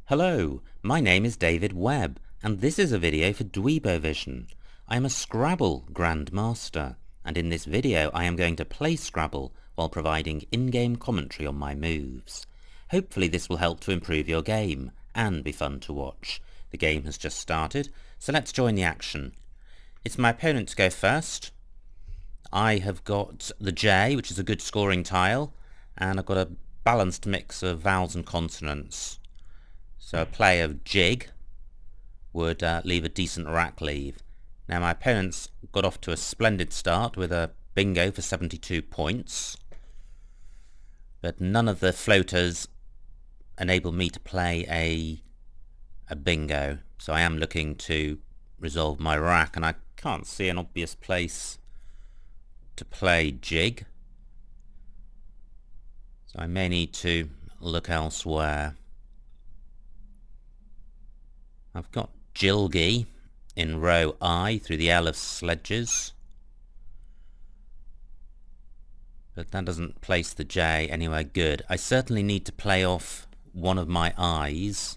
Hello, my name is David Webb, and this is a video for Dweebovision. I am a Scrabble grandmaster, and in this video I am going to play Scrabble while providing in-game commentary on my moves. Hopefully this will help to improve your game, and be fun to watch. The game has just started, so let's join the action. It's my opponent to go first. I have got the J, which is a good scoring tile, and I've got a balanced mix of vowels and consonants. So a play of jig would leave a decent rack leave. Now my opponent's got off to a splendid start with a bingo for 72 points. But none of the floaters enable me to play a bingo. So I am looking to resolve my rack, and I can't see an obvious place to play jig. So I may need to look elsewhere. I've got Jilgy in row I through the L of sledges, but that doesn't place the J anywhere good. I certainly need to play off one of my I's,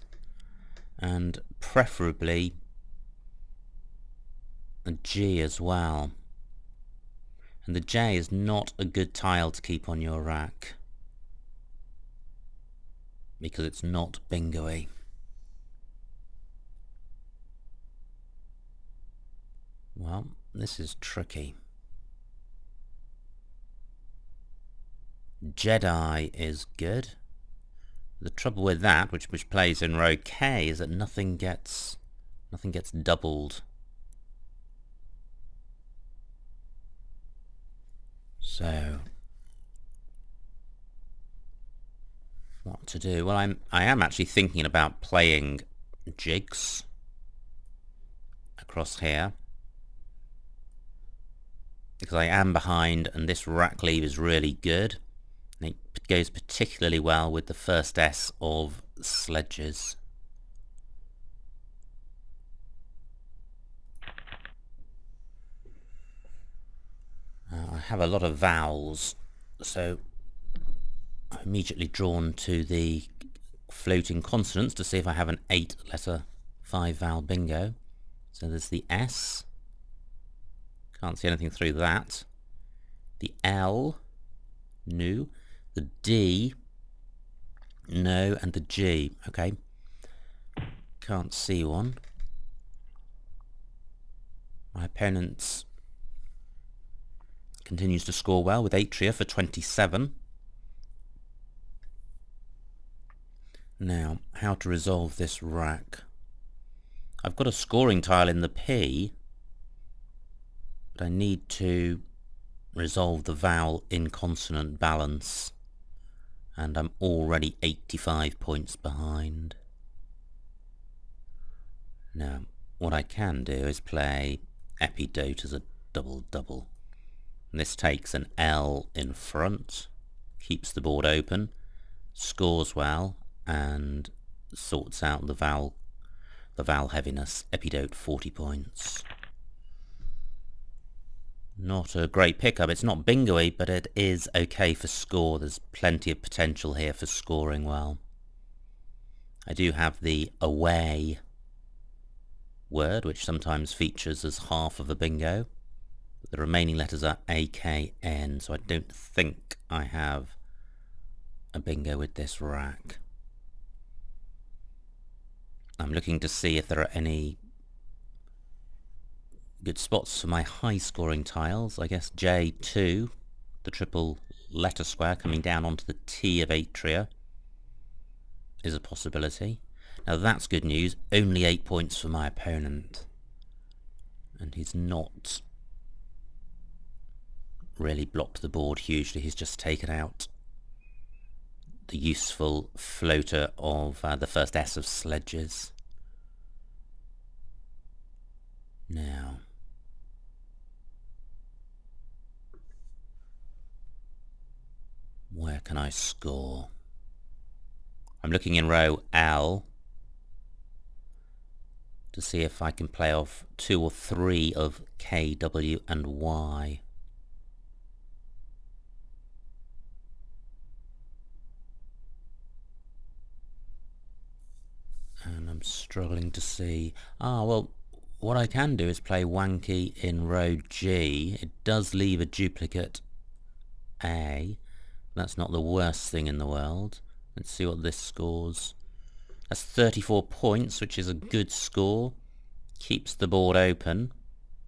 and preferably a G as well. And the J is not a good tile to keep on your rack because it's not bingo-y. Well, this is tricky. Jedi is good. The trouble with that, which plays in row K, is that nothing gets doubled. So what to do? Well, I am actually thinking about playing jigs across here, because I am behind and this rack leave is really good. And it goes particularly well with the first S of sledges. I have a lot of vowels, so I'm immediately drawn to the floating consonants to see if I have an 8-letter 5-vowel bingo. So there's the S. Can't see anything through that. The L, no. The D, no. And the G, okay. Can't see one. My opponent continues to score well with Atria for 27. Now, how to resolve this rack? I've got a scoring tile in the P, but I need to resolve the vowel in consonant balance, and I'm already 85 points behind. Now, what I can do is play epidote as a double-double. This takes an L in front, keeps the board open, scores well, and sorts out the vowel heaviness. Epidote 40 points. Not a great pickup. It's not bingo-y, but it is okay for score. There's plenty of potential here for scoring well. I do have the away word, which sometimes features as half of a bingo. But the remaining letters are A, K, N, so I don't think I have a bingo with this rack. I'm looking to see if there are any good spots for my high-scoring tiles. I guess J2, the triple letter square coming down onto the T of Atria, is a possibility. Now that's good news. Only 8 points for my opponent. And he's not really blocked the board hugely. He's just taken out the useful floater of the first S of sledges. Now, where can I score? I'm looking in row L to see if I can play off 2 or 3 of K, W and Y. I'm struggling to see. Well, what I can do is play Wanky in row G. It does leave a duplicate A. That's not the worst thing in the world. Let's see what this scores. That's 34 points, which is a good score. Keeps the board open.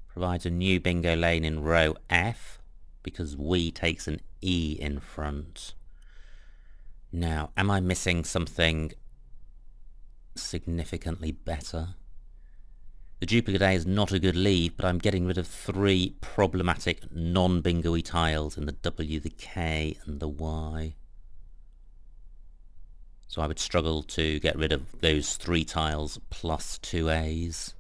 Provides a new bingo lane in row F, because we takes an E in front. Now, am I missing something significantly better? The duplicate A is not a good lead, but I'm getting rid of 3 problematic non-bingo-y tiles in the W, the K and the Y. So I would struggle to get rid of those 3 tiles plus 2 A's.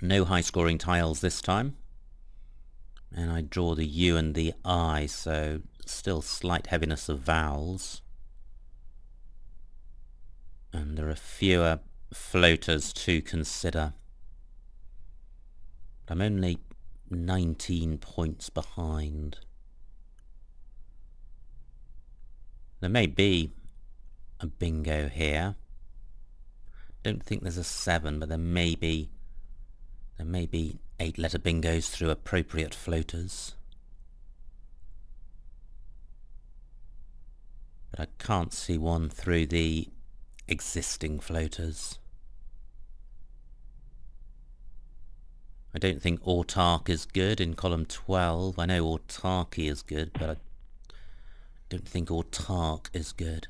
No high-scoring tiles this time. And I draw the U and the I, so still slight heaviness of vowels. And there are fewer floaters to consider. I'm only 19 points behind. There may be a bingo here. Don't think there's a 7, but there may be 8-letter bingos through appropriate floaters. But I can't see one through the existing floaters. I don't think autark is good in column 12. I know autarky is good, but I don't think autark is good.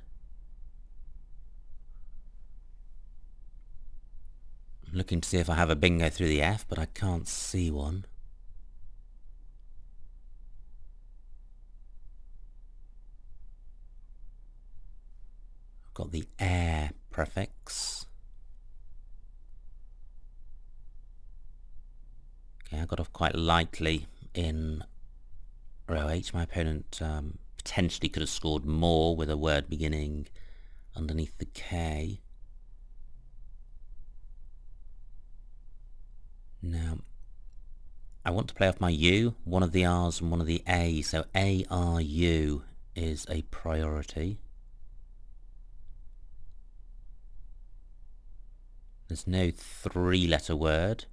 I'm looking to see if I have a bingo through the F, but I can't see one. I've got the air prefix. Okay, I got off quite lightly in row H. My opponent potentially could have scored more with a word beginning underneath the K. Now, I want to play off my U, one of the R's and one of the A, so A-R-U is a priority. There's no 3-letter word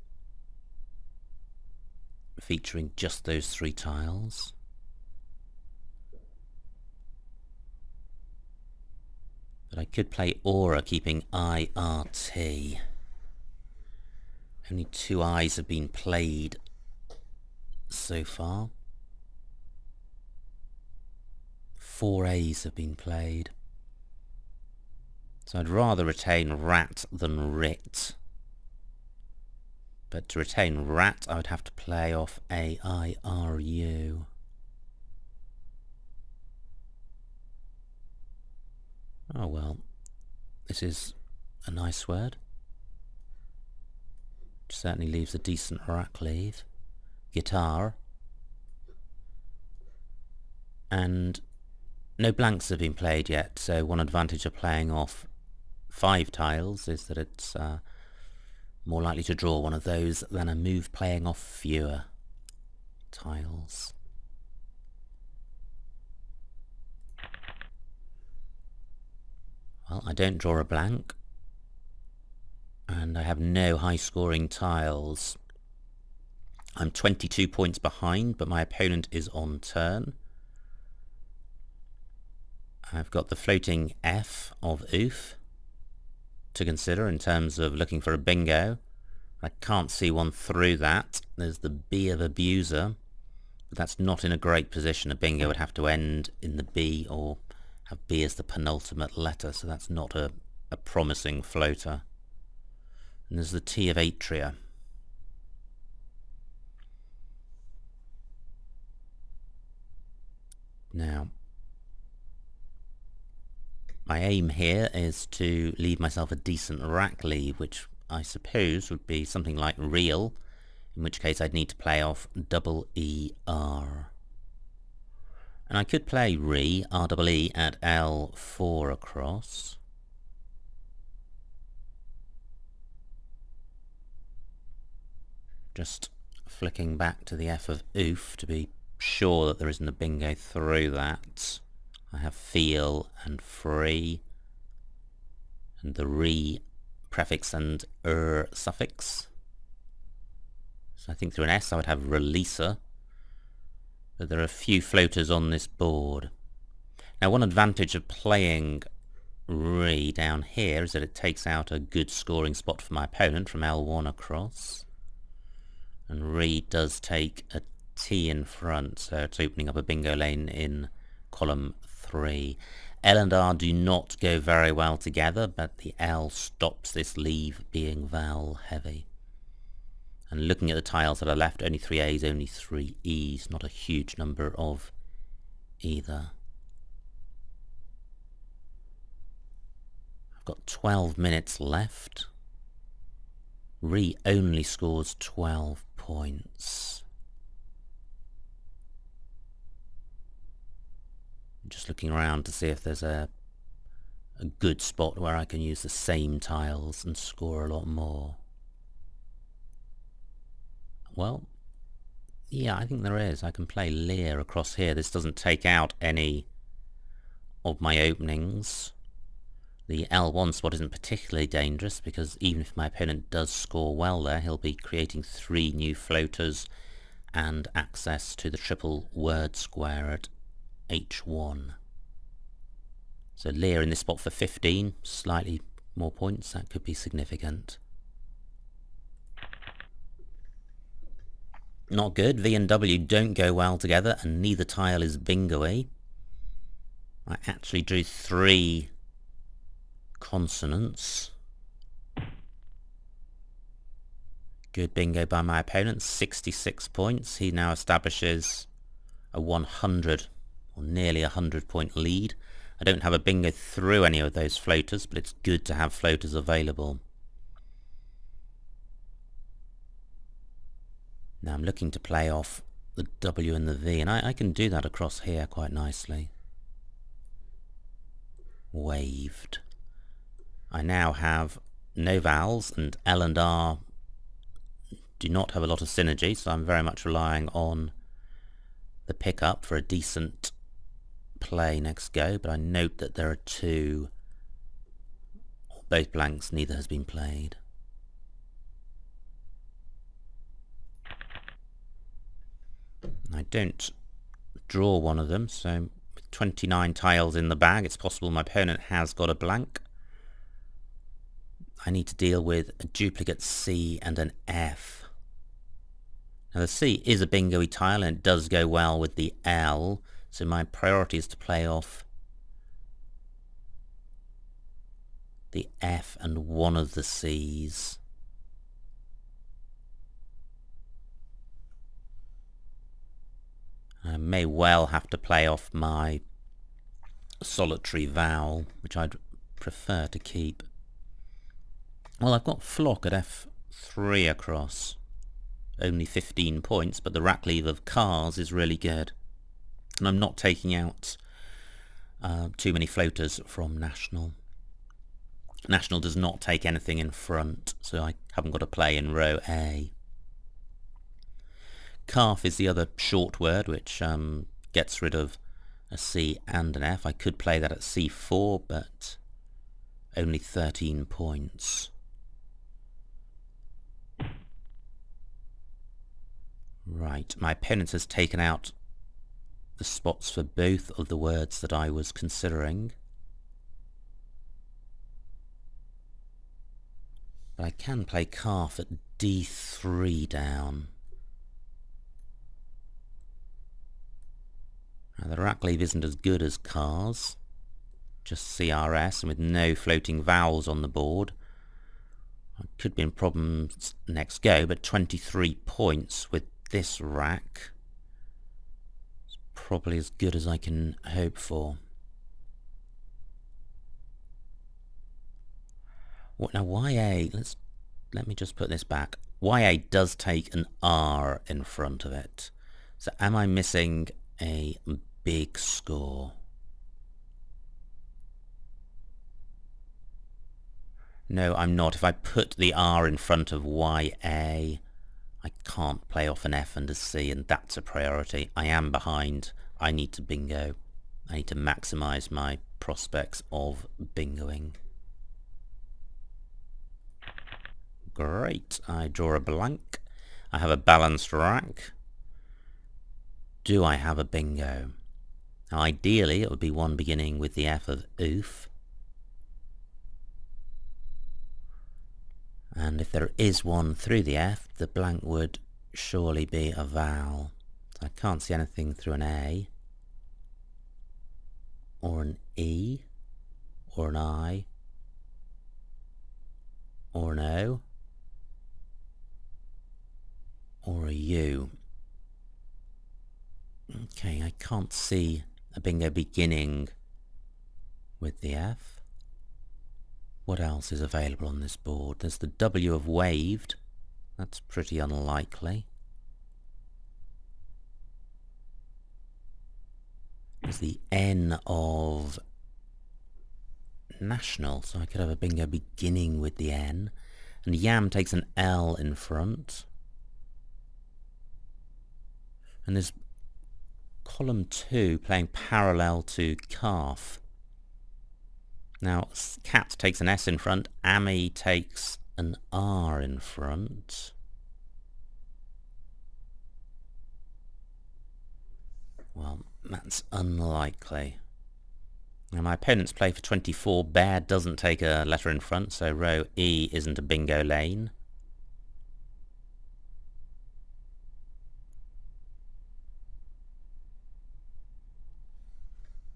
featuring just those 3 tiles. But I could play aura, keeping I-R-T. Only 2 I's have been played so far. 4 A's have been played. So I'd rather retain rat than writ. But to retain rat, I would have to play off A-I-R-U. Oh well, this is a nice word. Which certainly leaves a decent rack leave. Guitar. And no blanks have been played yet, so one advantage of playing off 5 tiles is that it's more likely to draw one of those than a move playing off fewer tiles. Well, I don't draw a blank, and I have no high-scoring tiles. I'm 22 points behind, but my opponent is on turn. I've got the floating F of oof to consider in terms of looking for a bingo. I can't see one through that. There's the B of abuser, but that's not in a great position. A bingo would have to end in the B or have B as the penultimate letter, so that's not a promising floater. And there's the T of atria. Now, my aim here is to leave myself a decent rack leave, which I suppose would be something like real, in which case I'd need to play off double E-R. And I could play re, R-double-E at L4 across. Just flicking back to the F of oof to be sure that there isn't a bingo through that. I have feel and free, and the re prefix and suffix. So I think through an S I would have releaser, but there are a few floaters on this board. Now one advantage of playing re down here is that it takes out a good scoring spot for my opponent from L1 across, and re does take a T in front, so it's opening up a bingo lane in column 3. L and R do not go very well together, but the L stops this leave being vowel heavy. And looking at the tiles that are left, only 3 A's, only 3 E's, not a huge number of either. I've got 12 minutes left. Re only scores 12 points. Just looking around to see if there's a good spot where I can use the same tiles and score a lot more. Well, yeah, I think there is. I can play Lear across here. This doesn't take out any of my openings. The L1 spot isn't particularly dangerous because even if my opponent does score well there, he'll be creating 3 new floaters and access to the triple word square at H1. So Lear in this spot for 15, slightly more points, that could be significant. Not good. V and W don't go well together, and neither tile is bingo-y. I actually drew 3 consonants. Good bingo by my opponent, 66 points. He now establishes a 100 or nearly 100 point lead. I don't have a bingo through any of those floaters, but it's good to have floaters available. Now I'm looking to play off the W and the V, and I can do that across here quite nicely. Waved. I now have no vowels, and L and R do not have a lot of synergy, so I'm very much relying on the pickup for a decent play next go, but I note that there are 2, both blanks, neither has been played. I don't draw one of them, so with 29 tiles in the bag, it's possible my opponent has got a blank. I need to deal with a duplicate C and an F. Now the C is a bingo-y tile and it does go well with the L, so my priority is to play off the F and one of the C's. I may well have to play off my solitary vowel, which I'd prefer to keep. Well, I've got flock at F3 across. Only 15 points, but the rack leave of cars is really good. And I'm not taking out too many floaters from National. National does not take anything in front, so I haven't got to play in row A. Calf is the other short word, which gets rid of a C and an F. I could play that at C4, but only 13 points. Right, my opponent has taken out the spots for both of the words that I was considering. But I can play calf at D3 down. Now the rack leave isn't as good as cars, just CRS and with no floating vowels on the board. I could be in problems next go, but 23 points with this rack is probably as good as I can hope for. Now YA, let me just put this back. YA does take an R in front of it. So am I missing a big score? No, I'm not. If I put the R in front of YA, I can't play off an F and a C, and that's a priority. I am behind. I need to bingo. I need to maximise my prospects of bingoing. Great. I draw a blank. I have a balanced rack. Do I have a bingo? Now, ideally, it would be one beginning with the F of oof. And if there is one through the F, the blank would surely be a vowel. So I can't see anything through an A, or an E, or an I, or an O, or a U. Okay, I can't see a bingo beginning with the F. What else is available on this board? There's the W of waved. That's pretty unlikely. There's the N of national, so I could have a bingo beginning with the N. And yam takes an L in front. And there's column 2 playing parallel to calf. Now, cat takes an S in front, Amy takes an R in front. Well, that's unlikely. Now, my opponents play for 24. Bear doesn't take a letter in front, so row E isn't a bingo lane.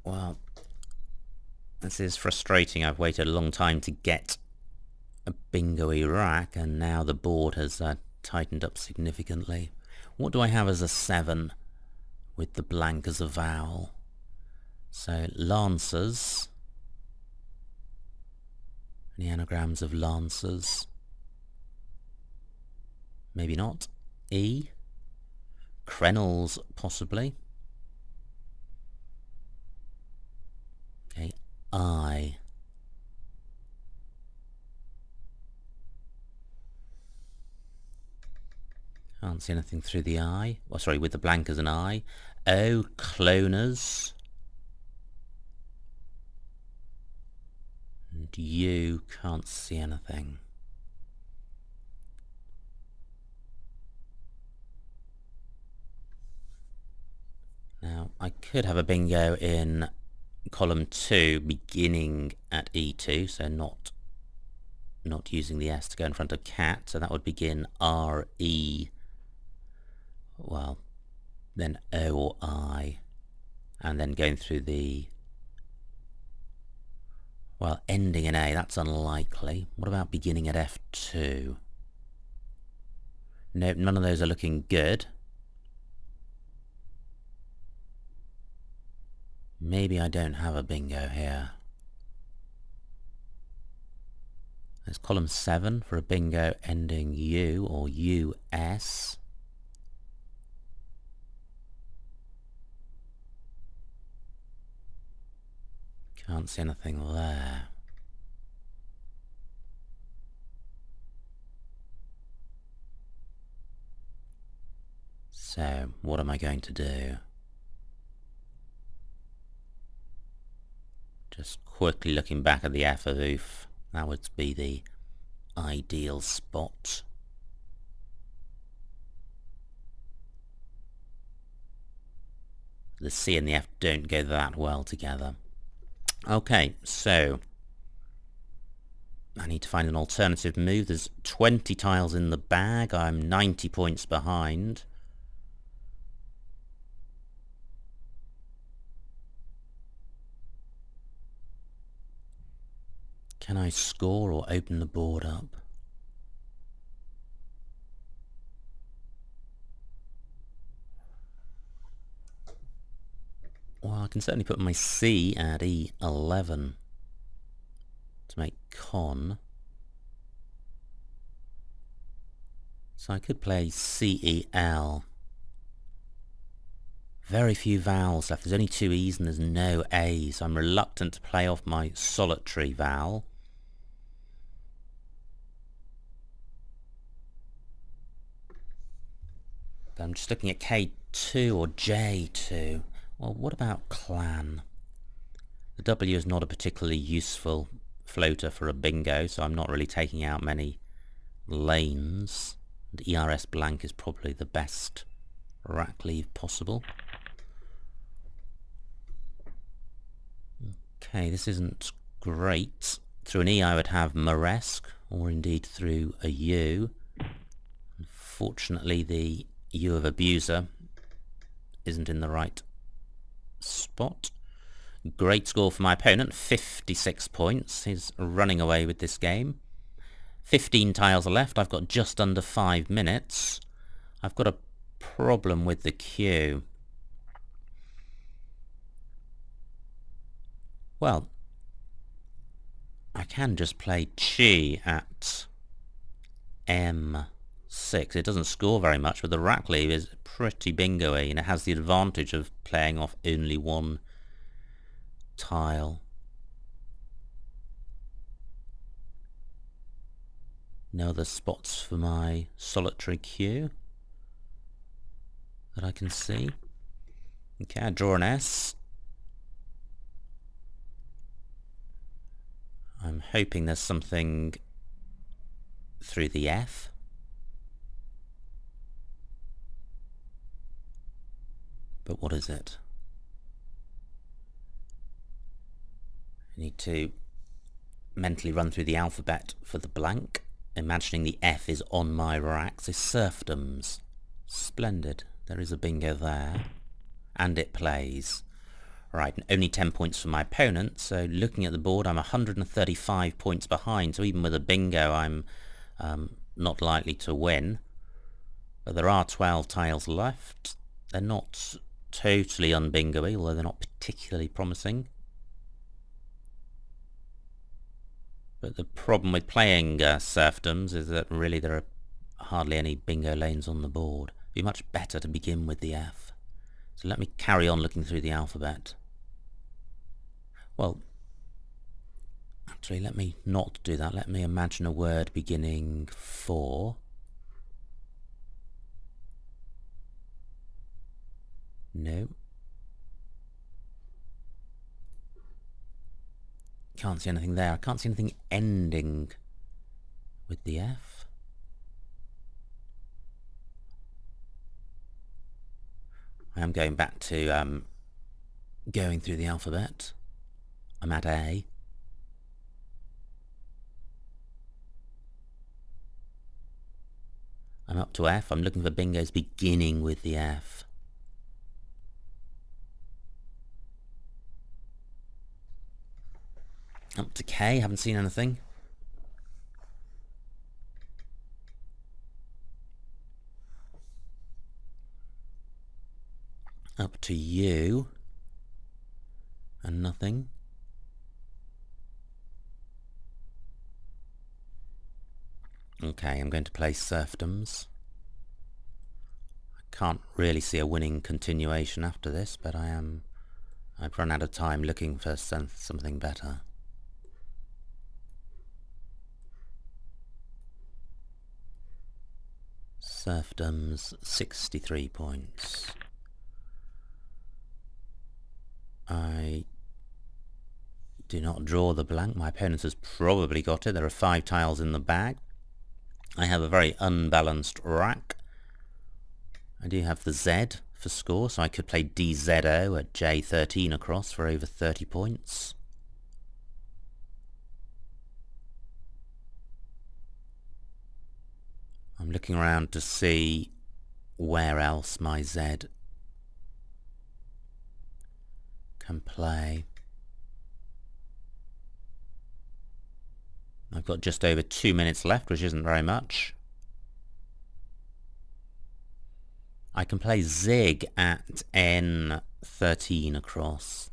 Well, this is frustrating. I've waited a long time to get a bingo-y rack, and now the board has tightened up significantly. What do I have as a 7 with the blank as a vowel? So, lancers. Any anagrams of lancers? Maybe not. E. Crenels, possibly. Okay, I. Can't see anything through the I. Oh, sorry, with the blank as an I. O, cloners. And U, can't see anything. Now, I could have a bingo in column 2 beginning at E2, so not using the S to go in front of cat, so that would begin R-E, well, then O or I, and then going through the, well, ending in A, that's unlikely. What about beginning at F2? Nope, none of those are looking good. Maybe I don't have a bingo here. There's column 7 for a bingo ending U or US. Can't see anything there. So, what am I going to do? Just quickly looking back at the F of oof, that would be the ideal spot. The C and the F don't go that well together. Okay, so I need to find an alternative move. There's 20 tiles in the bag. I'm 90 points behind. Can I score or open the board up? Well, I can certainly put my C at E11 to make con. So I could play CEL. Very few vowels left. There's only 2 E's and there's no A's. I'm reluctant to play off my solitary vowel. I'm just looking at K2 or J2. Well, what about clan? The W is not a particularly useful floater for a bingo, so I'm not really taking out many lanes. And ERS blank is probably the best rack leave possible. Okay, this isn't great. Through an E I would have Moresque, or indeed through a U. Unfortunately, the U of Abuser isn't in the right spot. Great score for my opponent, 56 points. He's running away with this game. 15 tiles are left. I've got just under 5 minutes. I've got a problem with the queue. Well, I can just play Chi at M6. It doesn't score very much, but the rack leave is pretty bingo-y, and it has the advantage of playing off only one tile. No other spots for my solitary queue that I can see. Okay, I draw an S. I'm hoping there's something through the F. But what is it? I need to mentally run through the alphabet for the blank, imagining the F is on my rack. So serfdoms. Splendid. There is a bingo there. And it plays. Right, only 10 points for my opponent, so looking at the board I'm 135 points behind, so even with a bingo I'm not likely to win. But there are 12 tiles left. They're not totally unbingo-y, although they're not particularly promising. But the problem with playing serfdoms is that really there are hardly any bingo lanes on the board. It'd be much better to begin with the F. So let me carry on looking through the alphabet. Well, actually let me not do that. Let me imagine a word beginning 4. No. Can't see anything there. I can't see anything ending with the F. I am going back to going through the alphabet. I'm at A. I'm up to F. I'm looking for bingos beginning with the F. Up to K. Haven't seen anything. Up to U. And nothing. Okay, I'm going to play serfdoms. I can't really see a winning continuation after this, but I've run out of time looking for something better. Serfdoms, 63 points. I do not draw the blank. My opponent has probably got it. There are 5 tiles in the bag. I have a very unbalanced rack. I do have the Z for score, so I could play DZO at J13 across for over 30 points. I'm looking around to see where else my Z can play. I've got just over 2 minutes left, which isn't very much. I can play Zig at N13 across.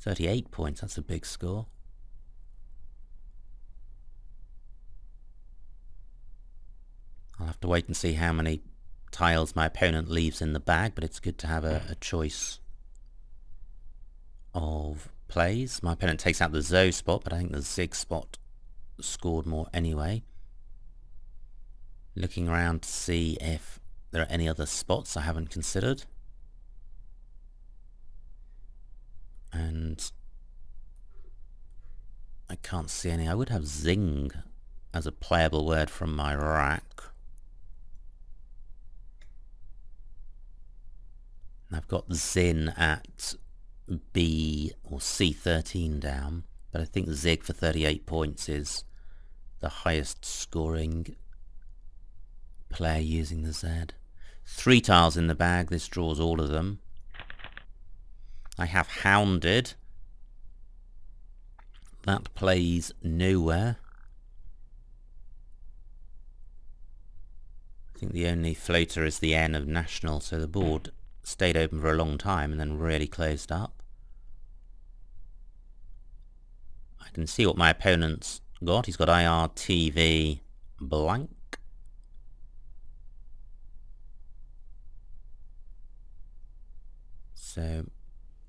38 points, that's a big score. I'll have to wait and see how many tiles my opponent leaves in the bag, but it's good to have a choice of plays. My opponent takes out the Zo spot, but I think the Zig spot scored more anyway. Looking around to see if there are any other spots I haven't considered. And I can't see any. I would have zing as a playable word from my rack. And I've got zin at B or C13 down, but I think zig for 38 points is the highest scoring player using the Z. 3 tiles in the bag, this draws all of them. I have hounded. That plays nowhere. I think the only floater is the N of national, so the board stayed open for a long time and then really closed up. I can see what my opponent's got. He's got IRTV blank. So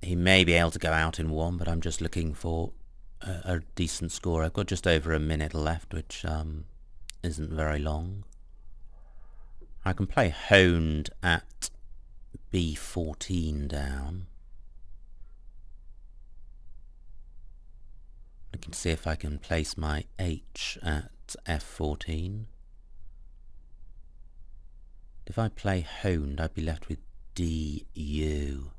he may be able to go out in one, but I'm just looking for a decent score. I've got just over a minute left, which isn't very long. I can play honed at B14 down. I can see if I can place my H at F14. If I play honed, I'd be left with DU.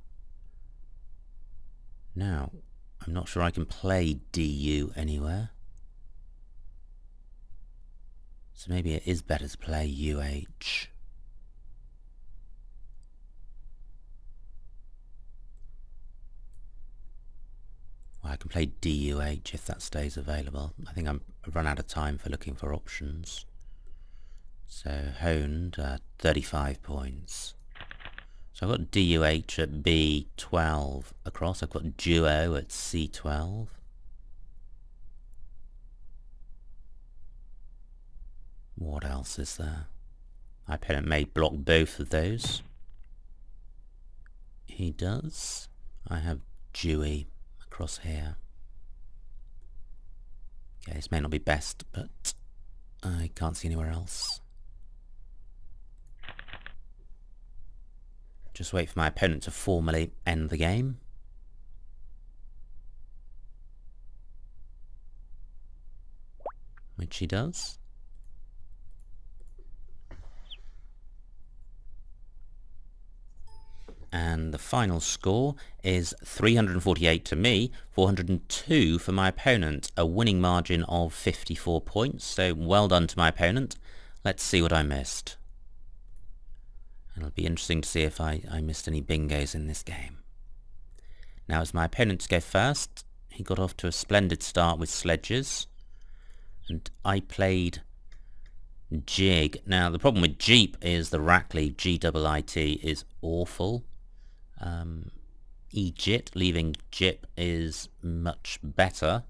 Now, I'm not sure I can play DU anywhere. So maybe it is better to play UH. Well, I can play DUH if that stays available. I think I've run out of time for looking for options. So honed, 35 points. So I've got DUH at B12 across. I've got duo at C12. What else is there? My opponent may block both of those. He does. I have Dewey across here. Okay, this may not be best, but I can't see anywhere else. Just wait for my opponent to formally end the game. Which he does. And the final score is 348 to me, 402 for my opponent. A winning margin of 54 points, so well done to my opponent. Let's see what I missed. It'll be interesting to see if I missed any bingos in this game. Now, as my opponent to go first, he got off to a splendid start with sledges. And I played jig. Now, the problem with jeep is the rack leave, G-double-I-T, is awful. E-jit, leaving jip, is much better.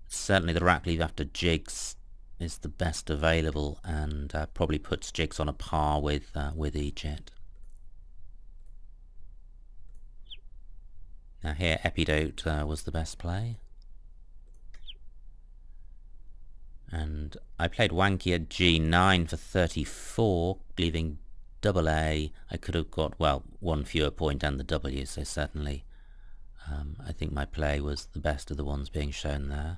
Certainly the rack leave after jigs is the best available, and probably puts jigs on a par with E-jit. Now here Epidote was the best play. And I played Wanky at G9 for 34, leaving double A. I could have got, well, one fewer point and the W, so certainly I think my play was the best of the ones being shown there.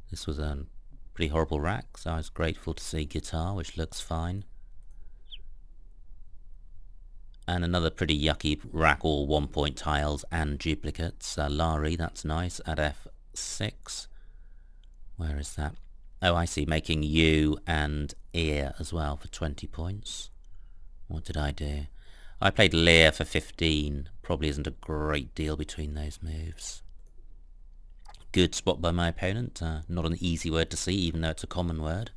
This was a pretty horrible rack, so I was grateful to see guitar, which looks fine. And another pretty yucky rack, all 1 point tiles and duplicates. Lari, that's nice, at F6. Where is that? Oh, I see, making U and ear as well for 20 points. What did I do? I played Lear for 15. Probably isn't a great deal between those moves. Good spot by my opponent. Not an easy word to see, even though it's a common word.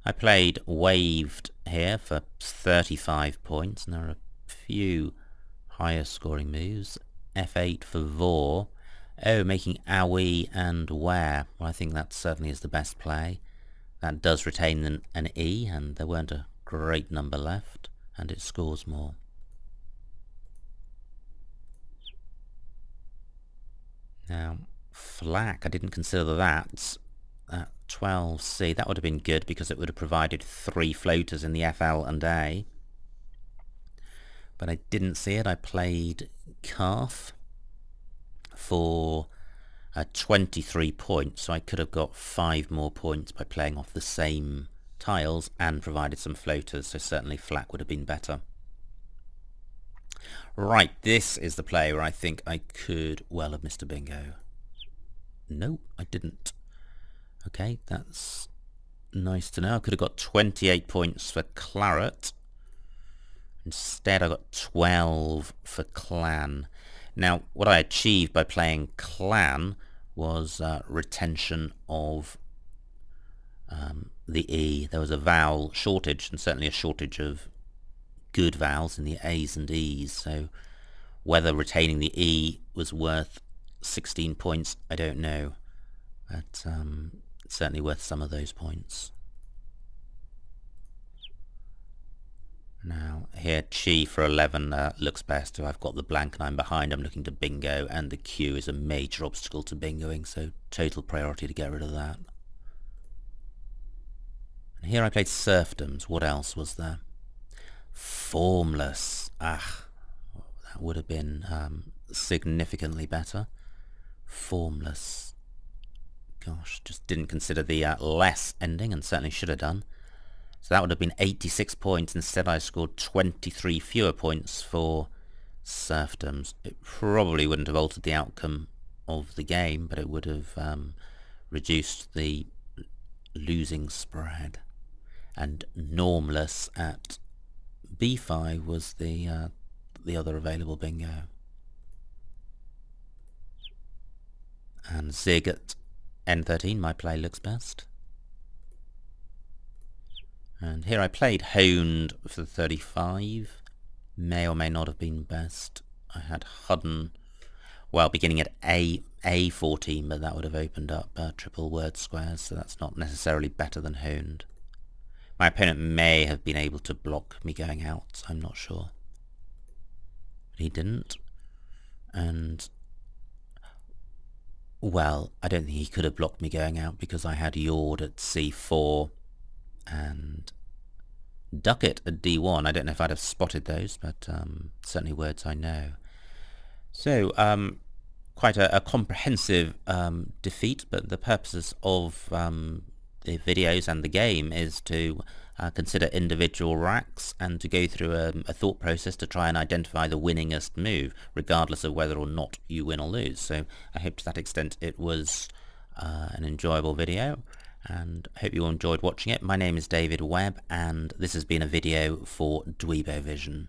I played waved here for 35 points, and there are a few higher scoring moves. F8 for vor. Oh, making awi and where. Well, I think that certainly is the best play. That does retain an E, and there weren't a great number left, and it scores more. Now, flak, I didn't consider that. That 12C, that would have been good because it would have provided 3 floaters in the FL and A. But I didn't see it. I played calf for 23 points, so I could have got 5 more points by playing off the same tiles and provided some floaters, so certainly flak would have been better. Right, this is the play where I think I could well have missed a bingo. No, I didn't. Okay, that's nice to know. I could have got 28 points for claret. Instead I got 12 for clan. Now, what I achieved by playing clan was retention of the E. There was a vowel shortage, and certainly a shortage of good vowels in the A's and E's, so whether retaining the E was worth 16 points, I don't know, but it's certainly worth some of those points. Now here chi for 11 looks best. So I've got the blank and I'm behind, I'm looking to bingo, and the Q is a major obstacle to bingoing, so total priority to get rid of that. And here I played serfdoms. What else was there? Formless. That would have been significantly better. Formless. Gosh, just didn't consider the less ending, and certainly should have done. So that would have been 86 points. Instead I scored 23 fewer points for serfdoms. It probably wouldn't have altered the outcome of the game, but it would have reduced the losing spread. And normless at b5 was the other available bingo. And zig at n13, my play looks best. And here I played honed for 35. May or may not have been best. I had Hudden, well, beginning at A14, but that would have opened up triple word squares, so that's not necessarily better than honed. My opponent may have been able to block me going out, I'm not sure. But he didn't. And, well, I don't think he could have blocked me going out because I had Yord at C4 and Ducat at D1. I don't know if I'd have spotted those, but certainly words I know. So, quite a comprehensive defeat, but the purposes of the videos and the game is to consider individual racks and to go through a thought process to try and identify the winningest move, regardless of whether or not you win or lose. So I hope to that extent it was an enjoyable video, and I hope you all enjoyed watching it. My name is David Webb, and this has been a video for Dweebovision.